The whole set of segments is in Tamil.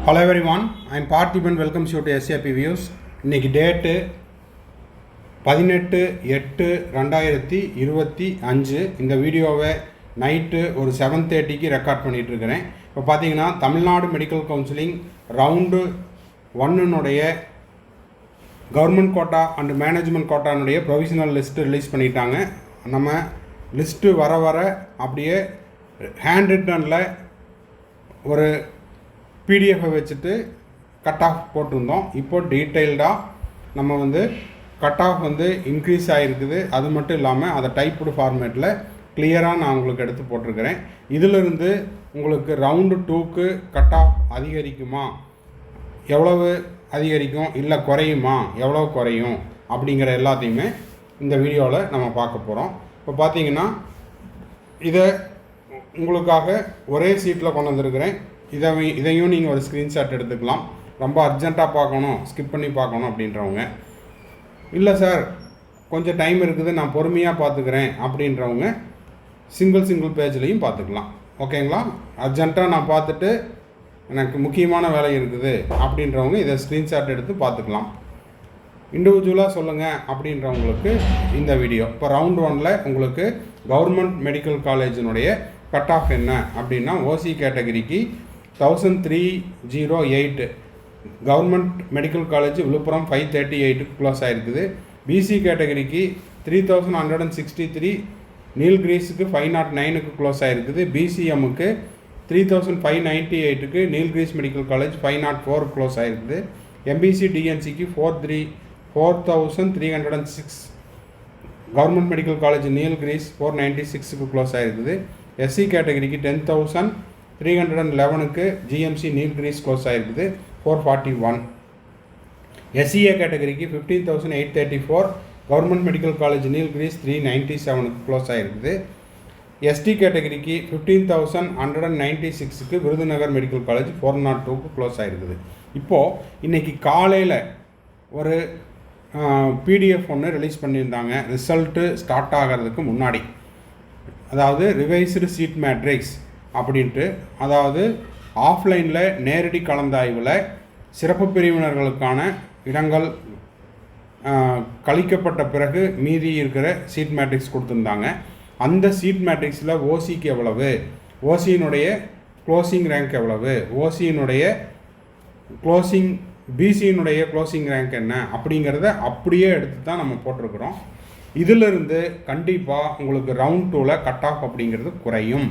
Hello everyone, I am Parthiban. Welcomes you to SAP Views. இன்னைக்கு டேட்டு 18/8/2025. இந்த வீடியோவை நைட்டு ஒரு 7:30க்கு ரெக்கார்ட் பண்ணிகிட்ருக்கிறேன். இப்போ பார்த்தீங்கன்னா தமிழ்நாடு மெடிக்கல் கவுன்சிலிங் ரவுண்டு 1னுடைய கவர்மெண்ட் கோட்டா அண்ட் மேனேஜ்மெண்ட் கோட்டானுடைய ப்ரொவிஷனல் லிஸ்ட்டு ரிலீஸ் பண்ணிட்டாங்க. நம்ம லிஸ்ட்டு வர அப்படியே ஹேண்ட் ரிட்டனில் ஒரு பிடிஎஃபை வச்சுட்டு கட் ஆஃப் போட்டிருந்தோம். இப்போ டீட்டெயில்டாக நம்ம கட் ஆஃப் இன்க்ரீஸ் ஆகிருக்குது. அது மட்டும் இல்லாமல் அதை டைப்டு ஃபார்மேட்டில் கிளியராக நான் உங்களுக்கு எடுத்து போட்டிருக்கிறேன். இதிலிருந்து உங்களுக்கு ரவுண்டு 2க்கு கட் ஆஃப் அதிகரிக்குமா, எவ்வளவு அதிகரிக்கும், இல்லை குறையுமா, எவ்வளோ குறையும் அப்படிங்கிற எல்லாத்தையுமே இந்த வீடியோவில் நம்ம பார்க்க போகிறோம். இப்போ பார்த்தீங்கன்னா இதை உங்களுக்காக ஒரே சீட்டில் கொண்டு வந்திருக்கிறேன். இதையும் நீங்கள் ஒரு ஸ்க்ரீன்ஷாட் எடுத்துக்கலாம். ரொம்ப அர்ஜெண்ட்டாக பார்க்கணும், ஸ்கிப் பண்ணி பார்க்கணும் அப்படின்றவங்க, இல்லை சார் கொஞ்சம் டைம் இருக்குது நான் பொறுமையாக பார்த்துக்கிறேன் அப்படின்றவங்க சிங்கிள் பேஜ்லேயும் பார்த்துக்கலாம். ஓகேங்களா? அர்ஜெண்ட்டாக நான் பார்த்துட்டு எனக்கு முக்கியமான வேலை இருக்குது அப்படின்றவங்க இதை ஸ்க்ரீன்ஷாட் எடுத்து பார்த்துக்கலாம். இண்டிவிஜுவலாக சொல்லுங்கள் அப்படின்றவங்களுக்கு இந்த வீடியோ. இப்போ ரவுண்ட் 1ல் உங்களுக்கு கவர்மெண்ட் மெடிக்கல் காலேஜினுடைய கட் ஆஃப் என்ன அப்படின்னா, ஓசி கேட்டகரிக்கு 1308 கவர்மெண்ட் மெடிக்கல் காலேஜ் விழுப்புரம் 538க்கு க்ளோஸ் ஆகிருக்குது. பிசி கேட்டகரிக்கு 3163 நீல்கிரீஸுக்கு 509க்கு க்ளோஸ் ஆகிருக்குது. பிசிஎம்முக்கு 3598க்கு நீல்கிரீஸ் மெடிக்கல் காலேஜ் 504 க்ளோஸ் ஆகிருக்குது. எம்பிசி டிஎன்சிக்கு 4306 கவர்மெண்ட் மெடிக்கல் காலேஜ் நீல்கிரீஸ் 496க்கு க்ளோஸ் ஆகிருக்குது. எஸ்சி கேட்டகரிக்கு 10,311க்கு ஜிஎம்சி நீல்கிரீஸ் க்ளோஸ் ஆகிருக்குது 441. எஸ்சிஏ கேட்டகரிக்கு 15,834 கவர்மெண்ட் மெடிக்கல் காலேஜ் நீல்கிரீஸ் 397க்கு க்ளோஸ் ஆகிருக்குது. எஸ்டி கேட்டகரிக்கு 15,196க்கு விருதுநகர் மெடிக்கல் காலேஜ் 402க்கு க்ளோஸ் ஆகிருக்குது. இப்போது இன்றைக்கி காலையில் ஒரு பிடிஎஃப் ஒன்று ரிலீஸ் பண்ணியிருந்தாங்க, ரிசல்ட்டு ஸ்டார்ட் ஆகிறதுக்கு முன்னாடி. அதாவது ரிவைஸ்டு சீட் மேட்ரிக்ஸ் அப்படின்ட்டு, அதாவது ஆஃப்லைனில் நேரடி கலந்தாய்வில் சிறப்பு பிரிவினர்களுக்கான இடங்கள் கழிக்கப்பட்ட பிறகு மீதி இருக்கிற சீட் மேட்ரிக்ஸ் கொடுத்துருந்தாங்க. அந்த சீட் மேட்ரிக்ஸில் ஓசிக்கு எவ்வளவு, ஓசியினுடைய க்ளோசிங் ரேங்க் எவ்வளவு, ஓசியினுடைய பிசியினுடைய க்ளோசிங் ரேங்க் என்ன அப்படிங்கிறத அப்படியே எடுத்து தான் நம்ம போட்டிருக்கிறோம். இதிலிருந்து கண்டிப்பாக உங்களுக்கு ரவுண்ட் 2ல் கட் ஆஃப் அப்படிங்கிறது குறையும்.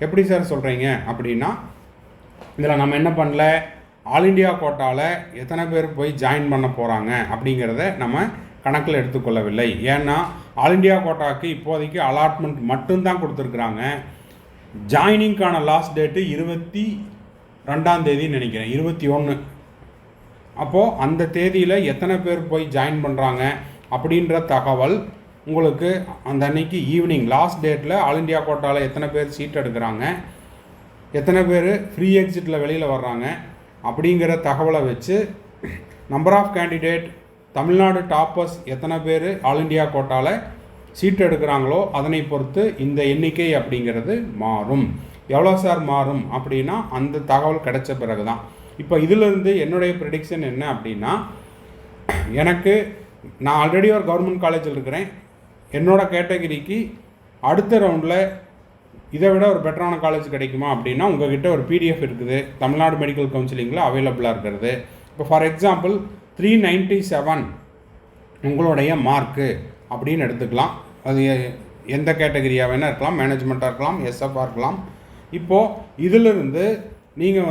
எப்படி சார் சொல்கிறீங்க அப்படின்னா, இதில் நம்ம என்ன பண்ணல, ஆல் இண்டியா கோட்டாவில் எத்தனை பேர் போய் ஜாயின் பண்ண போகிறாங்க அப்படிங்கிறத நம்ம கணக்கில் எடுத்துக்கொள்ளவில்லை. ஏன்னா ஆல் இண்டியா கோட்டாவுக்கு இப்போதைக்கு அலாட்மெண்ட் மட்டும்தான் கொடுத்துருக்குறாங்க. ஜாயினிங்கான லாஸ்ட் டேட்டு 22 நினைக்கிறேன், 21. அப்போது அந்த தேதியில் எத்தனை பேர் போய் ஜாயின் பண்ணுறாங்க அப்படின்ற தகவல் உங்களுக்கு அந்த அன்னைக்கு ஈவினிங் லாஸ்ட் டேட்டில் ஆல் இண்டியா கோட்டாவில் எத்தனை பேர் சீட் எடுக்கிறாங்க, எத்தனை பேர் ஃப்ரீ எக்ஸிட்டில் வெளியில் வர்றாங்க அப்படிங்கிற தகவலை வச்சு number of candidate Tamil Nadu toppers எத்தனை பேர் ஆல் இண்டியா கோட்டாவில் சீட் எடுக்கிறாங்களோ அதனை பொறுத்து இந்த எண்ணிக்கை அப்படிங்கிறது மாறும். எவ்வளோ சார் மாறும் அப்படின்னா அந்த தகவல் கிடைச்ச பிறகு தான். இப்போ இதிலிருந்து என்னுடைய ப்ரெடிக்ஷன் என்ன அப்படின்னா, நான் ஆல்ரெடி ஒரு கவர்மெண்ட் காலேஜில் இருக்கிறேன். என்னோடய கேட்டகரிக்கு அடுத்த ரவுண்டில் இதை விட ஒரு பெட்டரான காலேஜ் கிடைக்குமா அப்படின்னா, உங்கள்கிட்ட ஒரு பிடிஎஃப் இருக்குது தமிழ்நாடு மெடிக்கல் கவுன்சிலிங்கில் அவைலபிளாக இருக்கிறது. இப்போ ஃபார் எக்ஸாம்பிள் 397 உங்களுடைய மார்க்கு அப்படின்னு எடுத்துக்கலாம். அது எந்த கேட்டகரியாக வேணால் இருக்கலாம், மேனேஜ்மெண்ட்டாக இருக்கலாம், எஸ்எஃப்ஆக இருக்கலாம். இப்போது இதிலிருந்து நீங்கள்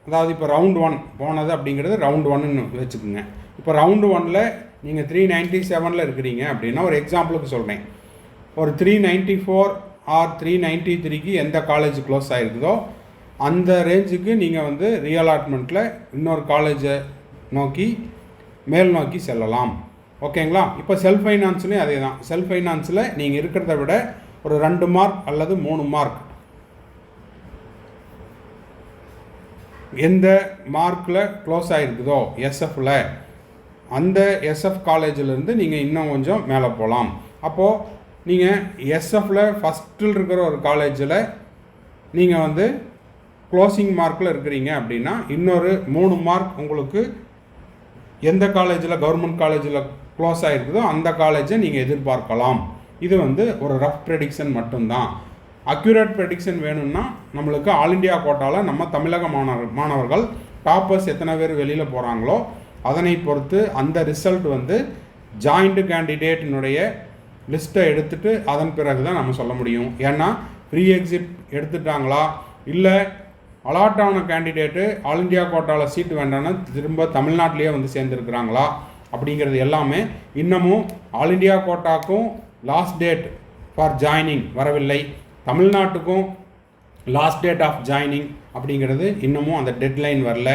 அதாவது இப்போ ரவுண்ட் 1 போனது அப்படிங்கிறது ரவுண்ட் 1ன்னு வச்சுக்கோங்க. இப்போ ரவுண்டு 1ல் நீங்கள் 397 இருக்கிறீங்க அப்படின்னா, ஒரு எக்ஸாம்பிளுக்கு சொல்கிறேன், ஒரு 394 ஆர் 393க்கு எந்த காலேஜ் க்ளோஸ் ஆகிருக்குதோ அந்த ரேஞ்சுக்கு நீங்கள் ரீஅலாட்மெண்ட்டில் இன்னொரு காலேஜை மேல் நோக்கி செல்லலாம். ஓகேங்களா? இப்போ செல்ஃப் ஃபைனான்ஸ்லேயும் அதே தான். செல்ஃப் ஃபைனான்ஸில் நீங்கள் இருக்கிறத விட ஒரு 2 மார்க் அல்லது 3 மார்க் எந்த மார்க்கில் க்ளோஸ் ஆகிருக்குதோ எஸ்எஃப்பில், அந்த எஸ்எஃப் காலேஜிலேருந்து நீங்கள் இன்னும் கொஞ்சம் மேலே போகலாம். அப்போது நீங்கள் எஸ்எஃப்பில் ஃபஸ்ட்டில் இருக்கிற ஒரு காலேஜில் நீங்கள் க்ளோசிங் மார்க்கில் இருக்கிறீங்க அப்படின்னா இன்னொரு 3 மார்க் உங்களுக்கு எந்த காலேஜில் கவர்மெண்ட் காலேஜில் க்ளோஸ் ஆகிருக்குதோ அந்த காலேஜை நீங்கள் எதிர்பார்க்கலாம். இது வந்து ஒரு ரஃப் ப்ரெடிக்ஷன் மட்டும்தான். அக்யூரேட் ப்ரெடிக்ஷன் வேணும்னா நம்மளுக்கு ஆல் இண்டியா கோட்டாவில் நம்ம தமிழக மாணவர்கள் டாப்பர்ஸ் எத்தனை பேர் வெளியில் போகிறாங்களோ அதனை பொறுத்து அந்த ரிசல்ட் வந்து ஜாயிண்ட் கேண்டிடேட்டினுடைய லிஸ்ட்டை எடுத்துகிட்டு அதன் பிறகு தான் நம்ம சொல்ல முடியும். ஏன்னா ப்ரீ எக்ஸிட் எடுத்துட்டாங்களா இல்லை அலாட் ஆன கேண்டிடேட்டு ஆல் இண்டியா கோட்டாவில் சீட்டு வேண்டாம்னா திரும்ப தமிழ்நாட்டிலேயே வந்து சேர்ந்துருக்குறாங்களா அப்படிங்கிறது எல்லாமே இன்னமும் ஆல் இண்டியா கோட்டாக்கும் லாஸ்ட் டேட் ஃபார் ஜாயினிங் வரவில்லை, தமிழ்நாட்டுக்கும் லாஸ்ட் டேட் ஆஃப் ஜாயினிங் அப்படிங்கிறது இன்னமும் அந்த டெட்லைன் வரல.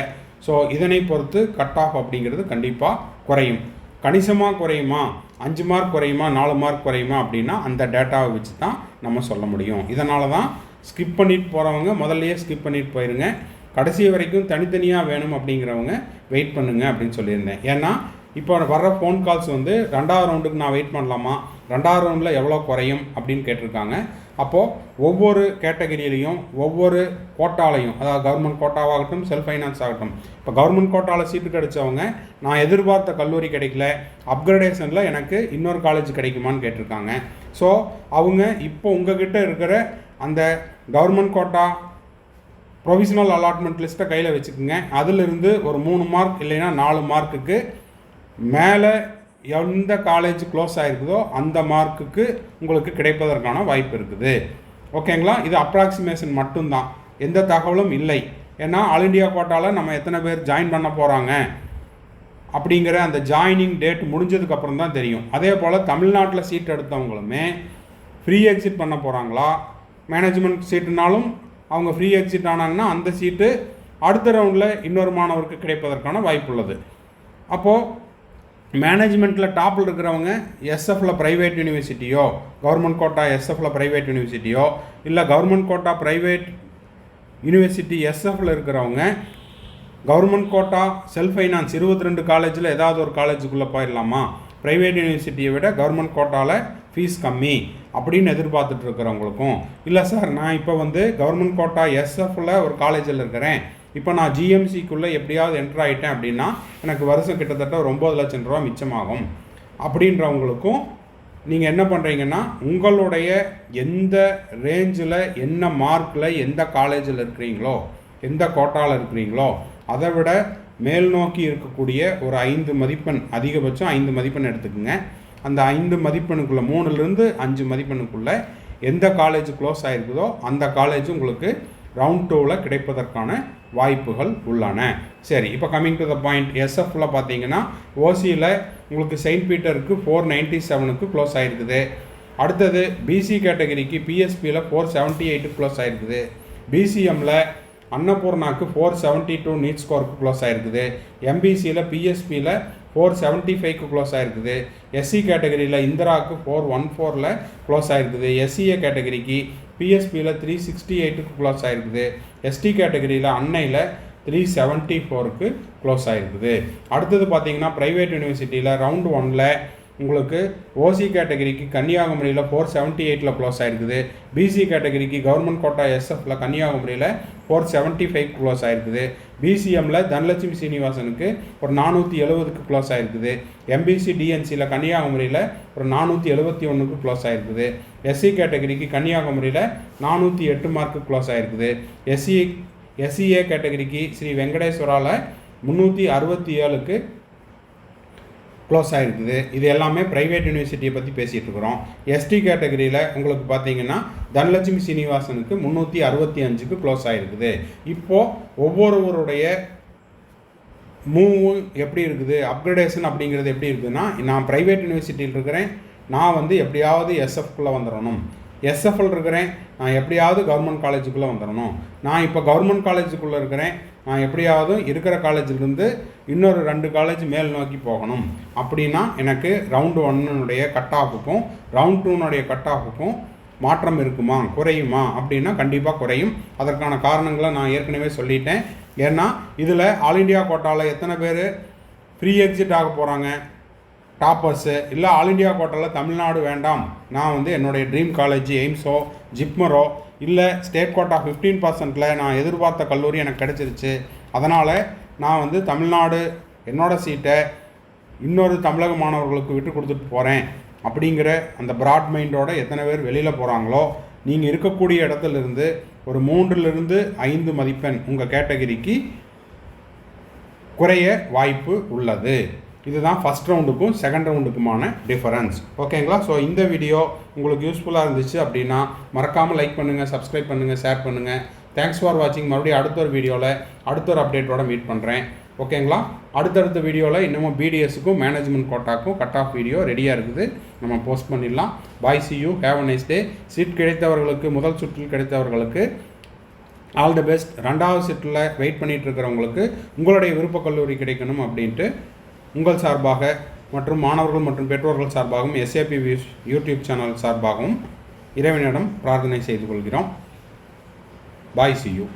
ஸோ இதனை பொறுத்து கட் ஆஃப் அப்படிங்கிறது கண்டிப்பாக குறையும். கணிசமாக குறையுமா, 5 மார்க் குறையுமா, 4 மார்க் குறையுமா அப்படின்னா அந்த டேட்டாவை வச்சு தான் நம்ம சொல்ல முடியும். இதனால தான் ஸ்கிப் பண்ணிட்டு போகிறவங்க முதல்லையே ஸ்கிப் பண்ணிட்டு போயிருங்க. கடைசி வரைக்கும் தனித்தனியாக வேணும் அப்படிங்கிறவங்க வெயிட் பண்ணுங்க அப்படின்னு சொல்லியிருந்தேன். ஏன்னா இப்போ வர்ற ஃபோன் கால்ஸ் வந்து 2வது ரவுண்டுக்கு நான் வெயிட் பண்ணலாமா, 2வது ரவுண்டில் எவ்வளோ குறையும் அப்படின்னு கேட்டிருக்காங்க. அப்போது ஒவ்வொரு கேட்டகரியிலையும் ஒவ்வொரு கோட்டாலையும், அதாவது கவர்மெண்ட் கோட்டாவாகட்டும் செல்ஃப் ஃபைனான்ஸ் ஆகட்டும், இப்போ கவர்மெண்ட் கோட்டாவில் சீட்டு கிடைச்சவங்க நான் எதிர்பார்த்த கல்லூரி கிடைக்கல, அப்கிரேடேஷனில் எனக்கு இன்னொரு காலேஜ் கிடைக்குமான்னு கேட்டிருக்காங்க. ஸோ அவங்க இப்போ உங்ககிட்ட இருக்கிற அந்த கவர்மெண்ட் கோட்டா ப்ரொவிஷனல் அலாட்மெண்ட் லிஸ்ட்டை கையில் வச்சுக்கோங்க. அதிலிருந்து ஒரு 3 மார்க் இல்லைன்னா 4 மார்க்குக்கு மேலே எந்த காலேஜ் க்ளோஸ் ஆகிருக்குதோ அந்த மார்க்குக்கு உங்களுக்கு கிடைப்பதற்கான வாய்ப்பு இருக்குது. ஓகேங்களா? இது அப்ராக்சிமேஷன் மட்டும்தான், எந்த தகவலும் இல்லை. ஏன்னா ஆல் இண்டியா கோட்டாவில் நம்ம எத்தனை பேர் ஜாயின் பண்ண போகிறாங்க அப்படிங்கிற அந்த ஜாயினிங் டேட் முடிஞ்சதுக்கப்புறம் தான் தெரியும். அதே போல் தமிழ்நாட்டில் சீட் எடுத்தவங்களுமே ஃப்ரீ எக்ஸிட் பண்ண போகிறாங்களா, மேனேஜ்மெண்ட் சீட்டுனாலும் அவங்க ஃப்ரீ எக்ஸிட் ஆனாங்கன்னா அந்த சீட்டு அடுத்த ரவுண்டில் இன்னொரு மாணவருக்கு கிடைப்பதற்கான வாய்ப்பு உள்ளது. அப்போது மேனேஜ்மெண்ட்டில் டாப்பில் இருக்கிறவங்க எஸ்எஃப்பில் ப்ரைவேட் யூனிவர்சிட்டியோ, கவர்மெண்ட் கோட்டா எஸ்எஃப்பில் ப்ரைவேட் யூனிவர்சிட்டியோ, இல்லை கவர்மெண்ட் கோட்டா ப்ரைவேட் யூனிவர்சிட்டி எஸ்எஃப்பில் இருக்கிறவங்க கவர்மெண்ட் கோட்டா செல்ஃப் ஃபைனான்ஸ் 22 காலேஜில் ஏதாவது ஒரு காலேஜுக்குள்ளே போயிடலாமா, ப்ரைவேட் யூனிவர்சிட்டியை விட கவர்மெண்ட் கோட்டாவில் ஃபீஸ் கம்மி அப்படின்னு எதிர்பார்த்துட்டு இருக்கிறவங்களுக்கும், இல்லை சார் நான் இப்போ வந்து கவர்மெண்ட் கோட்டா எஸ்எஃப்பில் ஒரு காலேஜில் இருக்கிறேன், இப்போ நான் ஜிஎம்சிக்குள்ளே எப்படியாவது என்ட்ரு ஆகிட்டேன் அப்படின்னா எனக்கு வருஷம் கிட்டத்தட்ட ஒரு 9 லட்சம் ரூபா மிச்சமாகும் அப்படின்றவங்களுக்கும் நீங்கள் என்ன பண்ணுறீங்கன்னா உங்களுடைய எந்த ரேஞ்சில் என்ன மார்க்கில் எந்த காலேஜில் இருக்கிறீங்களோ எந்த கோட்டாவில் இருக்கிறீங்களோ அதை விட மேல் நோக்கி இருக்கக்கூடிய ஒரு 5 மதிப்பெண், அதிகபட்சம் 5 மதிப்பெண் எடுத்துக்கோங்க. அந்த 5 மதிப்பெண்ணுக்குள்ளே 3லேருந்து 5 மதிப்பெண்ணுக்குள்ளே எந்த காலேஜ் க்ளோஸ் ஆகிருக்குதோ அந்த காலேஜ் உங்களுக்கு ரவுண்ட் 2வில் கிடைப்பதற்கான வாய்ப்புகள் உள்ளன. சரி, இப்போ கம்மிங் டு த பாயிண்ட். எஸ்எஃப்பில் பார்த்தீங்கன்னா ஓசியில் உங்களுக்கு செயின்ட் பீட்டருக்கு 497க்கு க்ளோஸ் ஆகிருக்குது. அடுத்தது பிசி கேட்டகரிக்கு பிஎஸ்பியில் 478 க்ளோஸ் ஆகிருக்குது. பிசிஎம்மில் அன்னபூர்ணாக்கு 472 நீட் ஸ்கோருக்கு க்ளோஸ் ஆகிருக்குது. எம்பிசியில் பிஎஸ்பியில் 475க்கு க்ளோஸ் ஆகிருக்குது. எஸ்சி கேட்டகரியில் இந்திராவுக்கு 414ல் க்ளோஸ் ஆகிருக்குது. எஸ்சிஏ கேட்டகரிக்கு பிஎஸ்பியில் 368க்கு க்ளோஸ் ஆகிருக்குது. எஸ்டி கேட்டகரியில் அன்னையில் 374க்கு க்ளோஸ் ஆகிருக்குது. அடுத்தது பார்த்தீங்கன்னா ப்ரைவேட் யூனிவர்சிட்டியில் ரவுண்ட் 1ல் உங்களுக்கு ஓசி கேட்டகரிக்கு கன்னியாகுமரியில் 478ல் க்ளோஸ் ஆகிருக்குது. பிசி கேட்டகரிக்கு கவர்மெண்ட் கோட்டா எஸ்எஃப்பில் கன்னியாகுமரியில் 475 க்ளோஸ் ஆகிருக்குது. பிசிஎம்மில் தனலட்சுமி சீனிவாசனுக்கு ஒரு 470க்கு க்ளோஸ் ஆகிருக்குது. எம்பிசி டிஎன்சியில் கன்னியாகுமரியில் ஒரு 471க்கு க்ளோஸ் ஆகிருக்குது. எஸ்சி கேட்டகரிக்கு கன்னியாகுமரியில் 408 மார்க்கு க்ளோஸ் ஆகிருக்குது. எஸ்சிஏ கேட்டகரிக்கு ஸ்ரீ வெங்கடேஸ்வராவில் 367க்கு க்ளோஸ் ஆகிருக்குது. இது எல்லாமே ப்ரைவேட் யூனிவர்சிட்டியை பற்றி பேசிகிட்டு இருக்கிறோம். எஸ்டி கேட்டகரியில் உங்களுக்கு பார்த்தீங்கன்னா தனலட்சுமி சீனிவாசனுக்கு 365க்கு க்ளோஸ் ஆகிருக்குது. இப்போது ஒவ்வொருவருடைய மூவும் எப்படி இருக்குது, அப்கிரேடேஷன் அப்படிங்கிறது எப்படி இருக்குதுன்னா, நான் ப்ரைவேட் யூனிவர்சிட்டியில் இருக்கிறேன், நான் வந்து எப்படியாவது எஸ்எஃப்குள்ளே வந்துடணும், எஸ்எஃப்எல் இருக்கிறேன், நான் எப்படியாவது கவர்மெண்ட் காலேஜுக்குள்ளே வந்துடணும், நான் இப்போ கவர்மெண்ட் காலேஜுக்குள்ளே இருக்கிறேன், நான் எப்படியாவது இருக்கிற காலேஜிலிருந்து இன்னொரு 2 காலேஜ் மேல் நோக்கி போகணும் அப்படின்னா எனக்கு ரவுண்டு 1னுடைய கட் ஆஃபுக்கும் ரவுண்ட் 2னுடைய கட் ஆஃபுக்கும் மாற்றம் இருக்குமா, குறையுமா அப்படின்னா கண்டிப்பாக குறையும். அதற்கான காரணங்களை நான் ஏற்கனவே சொல்லிட்டேன். ஏன்னா இதில் ஆல் இண்டியா கோட்டாவில் எத்தனை பேர் ஃப்ரீ எக்ஸிட் ஆக போகிறாங்க டாப்பர்ஸு, இல்லை ஆல் இண்டியா கோட்டாவில் தமிழ்நாடு வேண்டாம், நான் வந்து என்னுடைய ட்ரீம் காலேஜ் எய்ம்ஸோ ஜிப்மரோ இல்லை ஸ்டேட் கோட்டா 15% நான் எதிர்பார்த்த கல்லூரி எனக்கு கிடச்சிருச்சு, அதனால் நான் வந்து தமிழ்நாடு என்னோடய சீட்டை இன்னொரு தமிழக மாணவர்களுக்கு விட்டு கொடுத்துட்டு போகிறேன் அப்படிங்கிற அந்த ப்ராட் மைண்டோட எத்தனை பேர் வெளியில் போகிறாங்களோ, நீங்கள் இருக்கக்கூடிய இடத்துலேருந்து ஒரு 3லிருந்து 5 மதிப்பெண் உங்கள் கேட்டகரிக்கு குறைய வாய்ப்பு உள்ளது. இதுதான் ஃபஸ்ட் ரவுண்டுக்கும் செகண்ட் ரவுண்டுக்குமான டிஃபரன்ஸ். ஓகேங்களா? ஸோ இந்த வீடியோ உங்களுக்கு யூஸ்ஃபுல்லாக இருந்துச்சு அப்படின்னா மறக்காமல் லைக் பண்ணுங்கள், சப்ஸ்கிரைப் பண்ணுங்கள், ஷேர் பண்ணுங்கள். தேங்க்ஸ் ஃபார் வாட்சிங். மறுபடியும் அடுத்த ஒரு வீடியோவில் அடுத்த ஒரு அப்டேட்டோட மீட் பண்ணுறேன். ஓகேங்களா? அடுத்தடுத்த வீடியோவில் இன்னமும் பிடிஎஸ்க்கும் மேனேஜ்மெண்ட் கோட்டாக்கும் கட் ஆஃப் வீடியோ ரெடியாக இருக்குது, நம்ம போஸ்ட் பண்ணிடலாம். Bye, see you, have a nice day. Seat கிடைத்தவர்களுக்கு, முதல் சுற்றில் கிடைத்தவர்களுக்கு ஆல் தி பெஸ்ட். 2வது செட்டில் வெயிட் பண்ணிகிட்டு இருக்கிறவங்களுக்கு உங்களுடைய விருப்ப கல்லூரி கிடைக்கணும் அப்படின்ட்டு உங்கள் சார்பாக மற்றும் மாணவர்கள் மற்றும் பெற்றோர்கள் சார்பாகவும் SAP யூடியூப் சேனல் சார்பாகவும் இறைவனிடம் பிரார்த்தனை செய்து கொள்கிறோம். பாய், சி யூ.